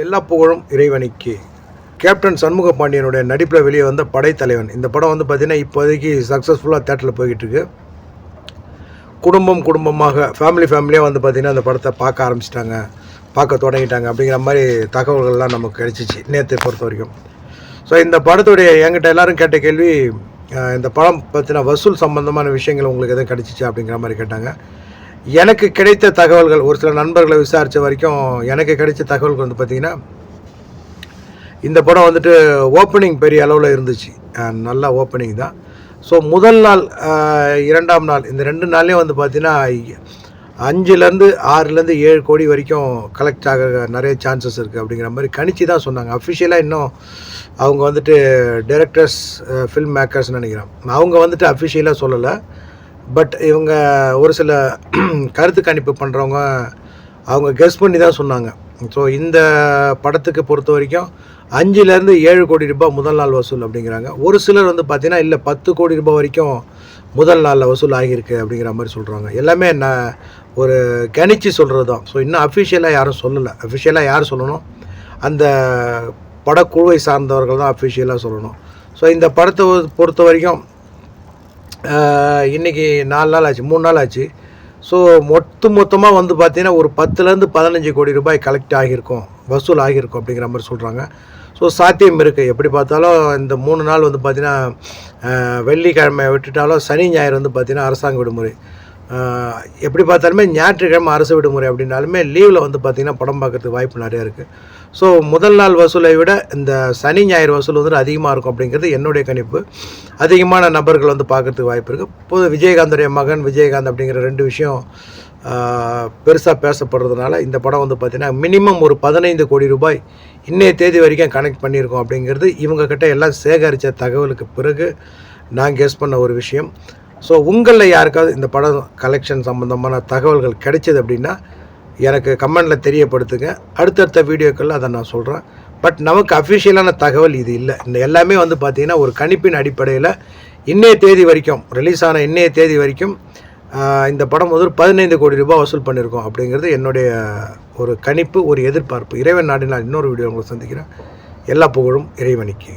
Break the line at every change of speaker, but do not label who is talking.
எல்லா புகழும் இறைவனுக்கு. கேப்டன் சண்முக பாண்டியனுடைய நடிப்பில் வெளியே வந்த படைத்தலைவன். இந்த படம் வந்து பார்த்திங்கன்னா இப்போதைக்கு சக்ஸஸ்ஃபுல்லாக தேட்டரில் போய்கிட்டுருக்கு. குடும்பமாக ஃபேமிலியாக வந்து பார்த்திங்கன்னா அந்த படத்தை பார்க்க தொடங்கிட்டாங்க அப்படிங்கிற மாதிரி தகவல்கள்லாம் நமக்கு கிடைச்சிச்சு நேற்றை பொறுத்த வரைக்கும். ஸோ இந்த படத்துடைய என்கிட்ட எல்லோரும் கேட்ட கேள்வி, இந்த படம் பற்றின வசூல் சம்பந்தமான விஷயங்கள் உங்களுக்கு எதுவும் கிடைச்சிச்சு அப்படிங்கிற மாதிரி கேட்டாங்க. எனக்கு கிடைத்த தகவல்கள், ஒரு சில நண்பர்களை விசாரித்த வரைக்கும் எனக்கு கிடைச்ச தகவல்கள் வந்து பார்த்திங்கன்னா, இந்த படம் வந்துட்டு ஓப்பனிங் பெரிய அளவில் இருந்துச்சு, நல்ல ஓப்பனிங் தான். ஸோ முதல் நாள், இரண்டாம் நாள், இந்த 2 நாள்லேயும் வந்து பார்த்திங்கன்னா 5லேருந்து 6லேருந்து 7 கோடி வரைக்கும் கலெக்ட் ஆக நிறைய சான்சஸ் இருக்குது அப்படிங்கிற மாதிரி கணிச்சு தான் சொன்னாங்க. அஃபிஷியலாக இன்னும் அவங்க வந்துட்டு டைரக்டர்ஸ், ஃபில்ம் மேக்கர்ஸ்னு நினைக்கிறேன், அவங்க வந்துட்டு அஃபிஷியலாக சொல்லலை. பட் இவங்க ஒரு சில கருத்து கணிப்பு பண்ணுறவங்க அவங்க கெஸ் பண்ணி தான் சொன்னாங்க. ஸோ இந்த படத்துக்கு பொறுத்த வரைக்கும் 5லேருந்து 7 கோடி ரூபாய் முதல் நாள் வசூல் அப்படிங்கிறாங்க. ஒரு சிலர் வந்து பார்த்திங்கன்னா இல்லை 10 கோடி ரூபாய் வரைக்கும் முதல் நாளில் வசூல் ஆகியிருக்கு அப்படிங்கிற மாதிரி சொல்கிறாங்க. எல்லாமே ஒரு கணிச்சு சொல்கிறது தான். ஸோ இன்னும் அஃபிஷியலாக யாரும் சொல்லலை. அஃபிஷியலாக யார் சொல்லணும்? அந்த படக்குழுவை சார்ந்தவர்கள் தான் அஃபிஷியலாக சொல்லணும். ஸோ இந்த படத்தை பொறுத்த வரைக்கும் இன்றைக்கி 4 நாள் ஆச்சு, 3 நாள் ஆச்சு. ஸோ மொத்தமாக வந்து பார்த்திங்கன்னா ஒரு 10லேருந்து 15 கோடி ரூபாய் கலெக்ட் ஆகியிருக்கும், வசூல் ஆகியிருக்கும் அப்படிங்கிற மாதிரி சொல்கிறாங்க. ஸோ சாத்தியம் இருக்குது. எப்படி பார்த்தாலும் இந்த 3 நாள் வந்து பார்த்திங்கன்னா வெள்ளிக்கிழமை விட்டுட்டாலும் சனி ஞாயிறு வந்து பார்த்திங்கன்னா அரசாங்க விடுமுறை. எப்படி பார்த்தாலுமே ஞாயிற்றுக்கிழமை அரசு விடுமுறை அப்படின்னாலுமே லீவில் வந்து பார்த்திங்கன்னா படம் பார்க்குறதுக்கு வாய்ப்பு நிறையா இருக்குது. ஸோ முதல் நாள் வசூலை விட இந்த சனி ஞாயிறு வசூல் வந்துட்டு அதிகமாக இருக்கும் அப்படிங்கிறது என்னுடைய கணிப்பு. அதிகமான நபர்கள் வந்து பார்க்குறதுக்கு வாய்ப்பு இருக்குது. இப்போது விஜயகாந்தோடைய மகன் விஜயகாந்த் அப்படிங்கிற 2 விஷயம் பெருசாக பேசப்படுறதுனால இந்த படம் வந்து பார்த்திங்கன்னா மினிமம் ஒரு 15 கோடி ரூபாய் இன்னைய தேதி வரைக்கும் கனெக்ட் பண்ணியிருக்கோம் அப்படிங்கிறது இவங்கக்கிட்ட எல்லாம் சேகரித்த தகவலுக்கு பிறகு நான் கெஸ் பண்ண ஒரு விஷயம். ஸோ உங்களில் யாருக்காவது இந்த படம் கலெக்ஷன் சம்மந்தமான தகவல்கள் கிடைச்சது அப்படின்னா எனக்கு கமெண்டில் தெரியப்படுத்துங்க. அடுத்தடுத்த வீடியோக்களில் அதை நான் சொல்கிறேன். பட் நமக்கு அஃபிஷியலான தகவல் இது இல்லை. இந்த எல்லாமே வந்து பார்த்திங்கன்னா ஒரு கணிப்பின் அடிப்படையில் இன்னைய தேதி வரைக்கும், ரிலீஸ் ஆன இன்னைய தேதி வரைக்கும் இந்த படம் ஒரு 15 கோடி ரூபாய் வசூல் பண்ணியிருக்கோம் அப்படிங்கிறது என்னுடைய ஒரு கணிப்பு, ஒரு எதிர்பார்ப்பு. இறைவன் நாடினால் இன்னொரு வீடியோ உங்களை சந்திக்கிறேன். எல்லா புகழும் இறைவனுக்கு.